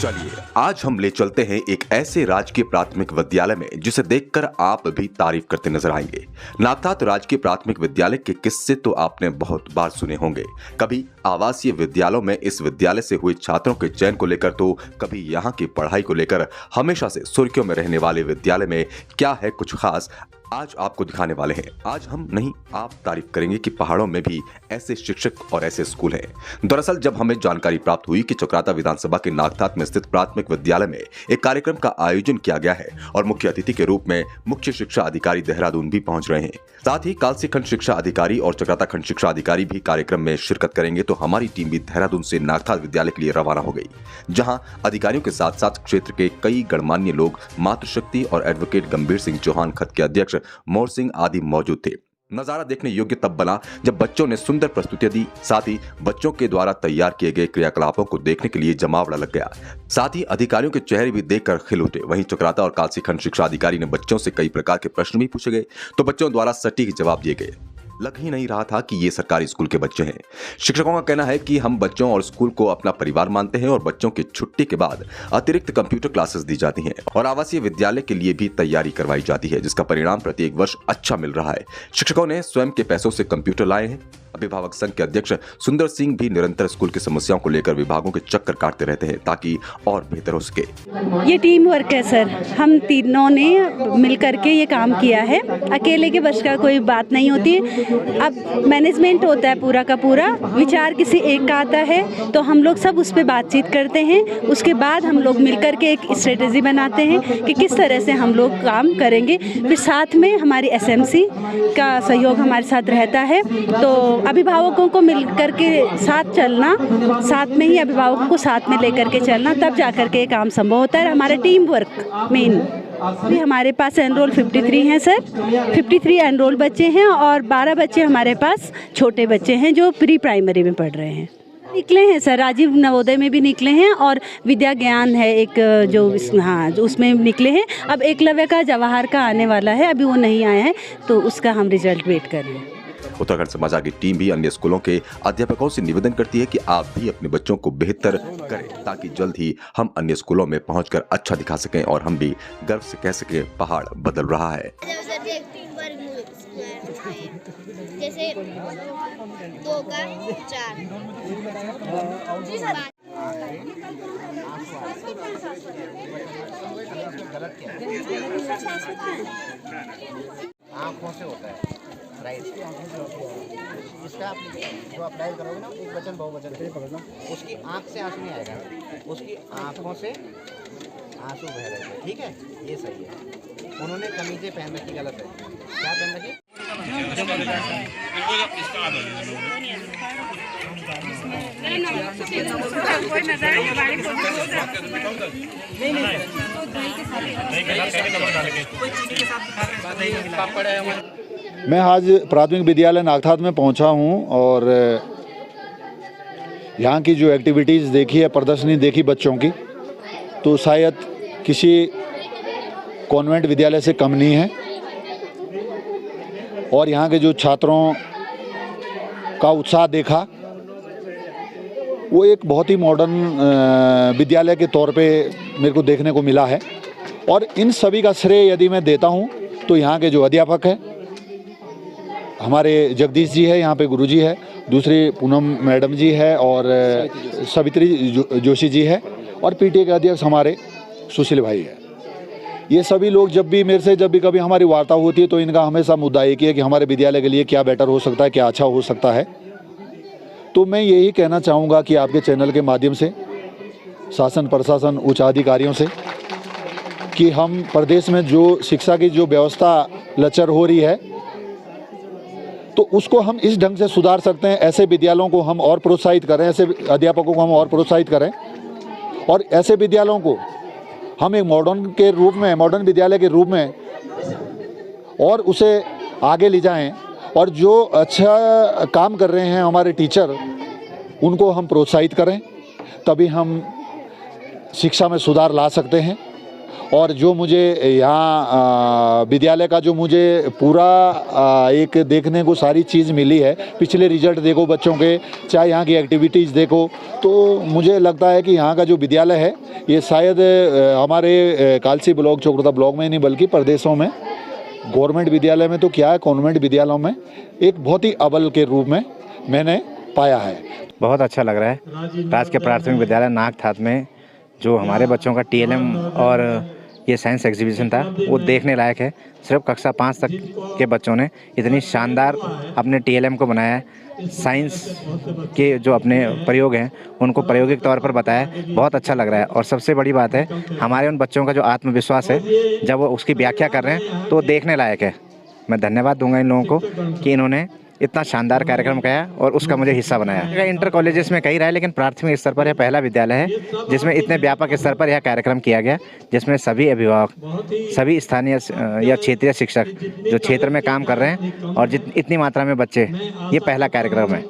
चलिए आज हम ले चलते हैं एक ऐसे राजकीय प्राथमिक विद्यालय में जिसे देखकर आप भी तारीफ करते नजर आएंगे। नागठात राजकीय प्राथमिक विद्यालय के किस्से तो आपने बहुत बार सुने होंगे, कभी आवासीय विद्यालयों में इस विद्यालय से हुए छात्रों के चयन को लेकर, तो कभी यहाँ की पढ़ाई को लेकर। हमेशा से सुर्खियों में रहने वाले विद्यालय में क्या है कुछ खास, आज आपको दिखाने वाले हैं। आज हम नहीं आप तारीफ करेंगे कि पहाड़ों में भी ऐसे शिक्षक और ऐसे स्कूल हैं। दरअसल जब हमें जानकारी प्राप्त हुई कि चकराता विधानसभा के नागठात में स्थित प्राथमिक विद्यालय में एक कार्यक्रम का आयोजन किया गया है और मुख्य अतिथि के रूप में मुख्य शिक्षा अधिकारी देहरादून भी पहुंच रहे हैं, साथ ही कालसी खंड शिक्षा अधिकारी और चकराता खंड शिक्षा अधिकारी भी कार्यक्रम में शिरकत करेंगे, तो हमारी टीम भी देहरादून से नागठात विद्यालय के लिए रवाना हो गई, जहां अधिकारियों के साथ साथ क्षेत्र के कई गणमान्य लोग, मातृशक्ति और एडवोकेट गंभीर सिंह चौहान खत के अध्यक्ष मोर सिंह आदि मौजूद थे। नजारा देखने योग्य तब बना जब बच्चों ने सुंदर प्रस्तुतियां दी, साथ ही बच्चों के द्वारा तैयार किए गए क्रियाकलापों को देखने के लिए जमावड़ा लग गया। साथ ही अधिकारियों के चेहरे भी देखकर खिल उठे। वहीं चकराता और कालसी खंड शिक्षा अधिकारी ने बच्चों से कई प्रकार के प्रश्न भी पूछे गए, तो बच्चों द्वारा सटीक जवाब दिए गए। लग ही नहीं रहा था कि ये सरकारी स्कूल के बच्चे हैं। शिक्षकों का कहना है कि हम बच्चों और स्कूल को अपना परिवार मानते हैं और बच्चों की छुट्टी के बाद अतिरिक्त कंप्यूटर क्लासेस दी जाती हैं और आवासीय विद्यालय के लिए भी तैयारी करवाई जाती है, जिसका परिणाम प्रत्येक वर्ष अच्छा मिल रहा है। शिक्षकों ने स्वयं के पैसों से कंप्यूटर लाए हैं। अभिभावक संघ के अध्यक्ष सुंदर सिंह भी निरंतर स्कूल की समस्याओं को लेकर विभागों के चक्कर काटते रहते हैं ताकि और बेहतर हो सके। ये टीम वर्क है सर, हम तीनों ने मिलकर के ये काम किया है, अकेले के बस का कोई बात नहीं होती। अब मैनेजमेंट होता है पूरा का पूरा, विचार किसी एक का आता है तो हम लोग सब उस पर बातचीत करते हैं, उसके बाद हम लोग मिलकर के एक स्ट्रेटेजी बनाते हैं कि किस तरह से हम लोग काम करेंगे। फिर साथ में हमारी एसएमसी का सहयोग हमारे साथ रहता है, तो अभिभावकों को मिलकर के साथ चलना, साथ में ही अभिभावकों को साथ में लेकर के चलना, तब जाकर के काम संभव होता है। हमारा टीम वर्क मेन। अभी हमारे पास एनरोल 53 हैं सर, 53 एनरोल बच्चे हैं और 12 बच्चे हमारे पास छोटे बच्चे हैं जो प्री प्राइमरी में पढ़ रहे हैं। निकले हैं सर, राजीव नवोदय में भी निकले हैं और विद्या ज्ञान है एक जो उसमें निकले हैं। अब एकलव्य का जवाहर का आने वाला है, अभी वो नहीं आया है, तो उसका हम रिजल्ट वेट कर रहे हैं। उत्तराखंड समाचार की टीम भी अन्य स्कूलों के अध्यापकों से निवेदन करती है कि आप भी अपने बच्चों को बेहतर करें ताकि जल्द ही हम अन्य स्कूलों में पहुंचकर अच्छा दिखा सकें और हम भी गर्व से कह सकें पहाड़ बदल रहा है। जैसे 2 का 4 आँखों से होता है, राइट। इसका आप जो अप्लाई करोगे ना, एक वचन बहुवचन से पकड़ना, उसकी आँख से आंसू नहीं आएगा, उसकी आँखों से आंसू बह रहे थे, ठीक है, ये सही है। उन्होंने कमीजें पहन रखी, गलत है। क्या पहन रखी? मैं आज प्राथमिक विद्यालय नागठात में पहुंचा हूं और यहाँ की जो एक्टिविटीज़ देखी है, प्रदर्शनी देखी बच्चों की, तो शायद किसी कॉन्वेंट विद्यालय से कम नहीं है। और यहाँ के जो छात्रों का उत्साह देखा, वो एक बहुत ही मॉडर्न विद्यालय के तौर पे मेरे को देखने को मिला है। और इन सभी का श्रेय यदि मैं देता हूँ तो यहाँ के जो अध्यापक हैं, हमारे जगदीश जी है, यहाँ पे गुरुजी है, दूसरी पूनम मैडम जी है और सावित्री जोशी जी है, और पीटीए के अध्यक्ष हमारे सुशील भाई है। ये सभी लोग जब भी कभी हमारी वार्ता होती है तो इनका हमेशा मुद्दा एक ही है कि हमारे विद्यालय के लिए क्या बेटर हो सकता है, क्या अच्छा हो सकता है। तो मैं यही कहना चाहूँगा कि आपके चैनल के माध्यम से शासन प्रशासन उच्च अधिकारियों से कि हम प्रदेश में जो शिक्षा की जो व्यवस्था लचर हो रही है, तो उसको हम इस ढंग से सुधार सकते हैं। ऐसे विद्यालयों को हम और प्रोत्साहित करें, ऐसे अध्यापकों को हम और प्रोत्साहित करें, और ऐसे विद्यालयों को हम एक मॉडर्न विद्यालय के रूप में और उसे आगे ले जाएं। और जो अच्छा काम कर रहे हैं हमारे टीचर, उनको हम प्रोत्साहित करें, तभी हम शिक्षा में सुधार ला सकते हैं। और जो मुझे यहाँ विद्यालय का जो मुझे पूरा एक देखने को सारी चीज़ मिली है, पिछले रिजल्ट देखो बच्चों के, चाहे यहाँ की एक्टिविटीज़ देखो, तो मुझे लगता है कि यहाँ का जो विद्यालय है ये शायद हमारे कालसी ब्लॉक, चोकरोदा ब्लॉक में नहीं बल्कि प्रदेशों में गवर्नमेंट विद्यालय में तो क्या है, कॉन्वेंट विद्यालयों में एक बहुत ही अव्वल के रूप में मैंने पाया है। बहुत अच्छा लग रहा है। राजकीय प्राथमिक विद्यालय नागठात में जो हमारे बच्चों का TLM और ये साइंस एग्जीबिशन था वो देखने लायक है। सिर्फ कक्षा 5 तक के बच्चों ने इतनी शानदार अपने TLM को बनाया है। साइंस के जो अपने प्रयोग हैं उनको प्रायोगिक तौर पर बताया है। बहुत अच्छा लग रहा है। और सबसे बड़ी बात है हमारे उन बच्चों का जो आत्मविश्वास है, जब वो उसकी व्याख्या कर रहे हैं तो देखने लायक है। मैं धन्यवाद दूंगा इन लोगों को कि इन्होंने इतना शानदार कार्यक्रम किया और उसका मुझे हिस्सा बनाया। इंटर कॉलेजेस में कई रहा है, लेकिन प्राथमिक स्तर पर यह पहला विद्यालय है जिसमें इतने व्यापक स्तर पर यह कार्यक्रम किया गया, जिसमें सभी अभिभावक, सभी स्थानीय या क्षेत्रीय शिक्षक जो क्षेत्र में काम कर रहे हैं और इतनी मात्रा में बच्चे, ये पहला कार्यक्रम है।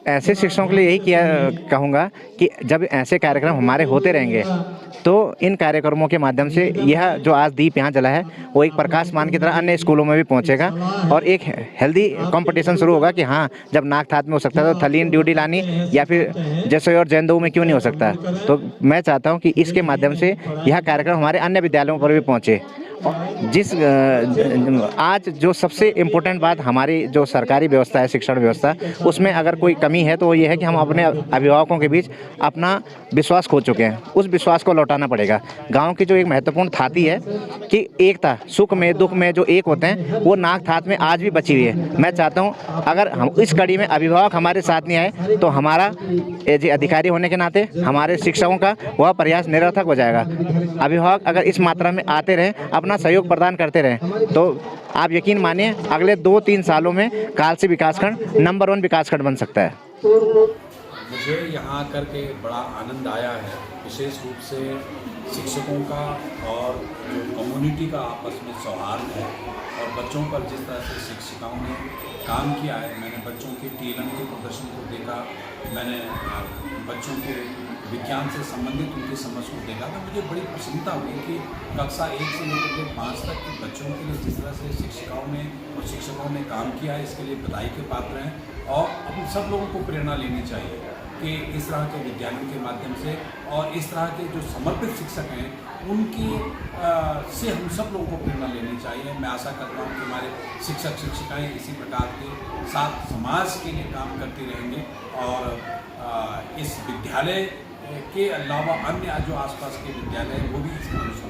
ऐसे शिक्षकों के लिए यही कहूँगा कि जब ऐसे कार्यक्रम हमारे होते रहेंगे तो इन कार्यक्रमों के माध्यम से यह जो आज दीप यहाँ जला है वो एक प्रकाशमान की तरह अन्य स्कूलों में भी पहुँचेगा और एक हेल्दी कंपटीशन शुरू होगा कि हाँ, जब नागठात में हो सकता है तो थलीन ड्यूटी लानी या फिर जैसे और जैनदेव में क्यों नहीं हो सकता। तो मैं चाहता हूँ कि इसके माध्यम से यह कार्यक्रम हमारे अन्य विद्यालयों पर भी पहुँचे। जिस आज जो सबसे इम्पोर्टेंट बात हमारी जो सरकारी व्यवस्था है, शिक्षण व्यवस्था, उसमें अगर कोई कमी है तो वो ये है कि हम अपने अभिभावकों के बीच अपना विश्वास खो चुके हैं। उस विश्वास को लौटाना पड़ेगा। गांव की जो एक महत्वपूर्ण थाती है कि एकता, सुख में दुख में जो एक होते हैं, वो नागठात में आज भी बची हुई है। मैं चाहता हूँ अगर हम इस कड़ी में अभिभावक हमारे साथ नहीं आए तो हमारा अधिकारी होने के नाते हमारे शिक्षकों का वह प्रयास निरर्थक हो जाएगा। अभिभावक अगर इस मात्रा में आते रहें, अपना सहयोग प्रदान करते रहें, तो आप यकीन मानिए अगले 2-3 सालों में कालसी विकासखंड नंबर 1 विकासखंड बन सकता है। मुझे यहाँ आकर के बड़ा आनंद आया है, विशेष रूप से शिक्षकों का और जो कम्युनिटी का आपस में सौहार्द है और बच्चों पर जिस तरह से शिक्षिकाओं ने काम किया है। मैंने बच्चों के TLM के प्रदर्शन को देखा, मैंने बच्चों के विज्ञान से संबंधित उनकी समझ को देखा, तो मुझे बड़ी प्रसन्नता हुई कि कक्षा 1 से लेकर के 5 तक के बच्चों के लिए जिस तरह से शिक्षिकाओं ने और शिक्षकों ने काम किया है, इसके लिए बधाई के पात्र हैं। और हम सब लोगों को प्रेरणा लेनी चाहिए कि इस तरह के विद्यालयों के माध्यम से और इस तरह के जो समर्पित शिक्षक हैं उनकी से हम सब लोगों को प्रेरणा लेनी चाहिए। मैं आशा करता हूँ कि हमारे शिक्षक शिक्षिकाएँ इसी प्रकार के साथ समाज के लिए काम करती रहेंगे और इस विद्यालय के अलावा अन्य जो आसपास के विद्यालय हैं वो भी इसका अनुसरण